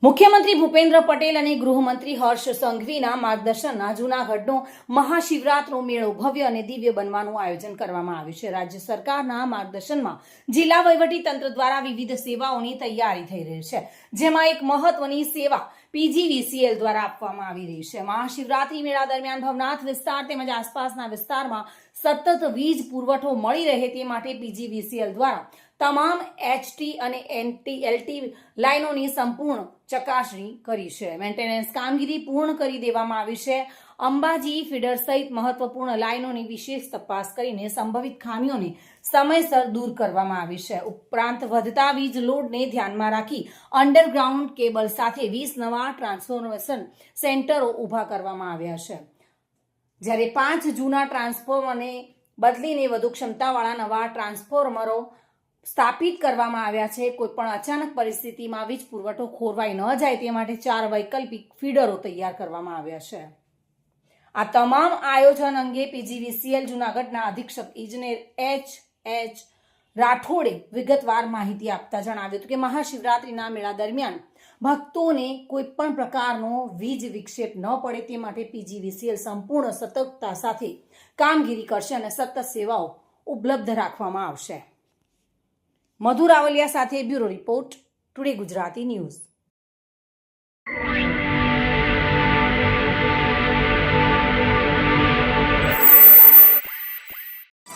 મુખ્યમંત્રી ભૂપેન્દ્ર પટેલ અને ગૃહમંત્રી હર્ષ સંઘવીના માર્ગદર્શનમાં જૂનાગઢનો મહાશિવરાત્રિનો મેળો ભવ્ય અને દિવ્ય બનવાનું આયોજન કરવામાં આવ્યું છે. રાજ્ય સરકારના માર્ગદર્શનમાં જિલ્લા વહીવટીતંત્ર દ્વારા વિવિધ સેવાઓની તૈયારી થઈ રહી છે, જેમાં એક મહત્વની સેવા PGVCL દ્વારા આપવામાં આવી રહી છે. મહાશિવરાત્રી મેળા દરમિયાન ભવનાથ વિસ્તાર તેમજ આસપાસના વિસ્તારમાં સતત વીજ પુરવઠો મળી રહે તે માટે PGVCL દ્વારા તમામ HT અને LT લાઇનોની સંપૂર્ણ ચકાસણી કરી છે. મેન્ટેનન્સ કામગીરી પૂર્ણ કરી દેવામાં આવી છે. અંબાજી ફીડર સહિત મહત્વપૂર્ણ લાઇનોની વિશેષ તપાસ કરીને સંભવિત ખામીઓને સમયસર દૂર કરવામાં આવી છે. ઉપરાંત વધતા વીજ લોડને ધ્યાનમાં રાખી અંડરગ્રાઉન્ડ કેબલ સાથે 20 નવા ટ્રાન્સફોર્મેશન સેન્ટરો ઊભા કરવામાં આવ્યા છે, જ્યારે 5 જૂના ટ્રાન્સફોર્મરને બદલીને વધુ ક્ષમતાવાળા નવા ટ્રાન્સફોર્મરો સ્થાપિત કરવામાં આવ્યા છે. કોઈપણ અચાનક પરિસ્થિતિમાં વીજ પુરવઠો ખોરવાઈ ન જાય તે માટે 4 વૈકલ્પિક ફીડરો તૈયાર કરવામાં આવ્યા છે. આ તમામ આયોજન અંગે PGVCL જૂનાગઢના અધિક્ષક ઇજનેર H રાઠોડે વિગતવાર માહિતી આપતા જણાવ્યું હતું કે મહાશિવરાત્રિના મેળા દરમિયાન ભક્તોને કોઈપણ પ્રકારનો વીજ વિક્ષેપ ન પડે તે માટે PGVCL સંપૂર્ણ સતર્કતા સાથે કામગીરી કરશે અને સતત સેવાઓ ઉપલબ્ધ રાખવામાં આવશે. મધુ રાવલિયા સાથે bureau report, today Gujarati news.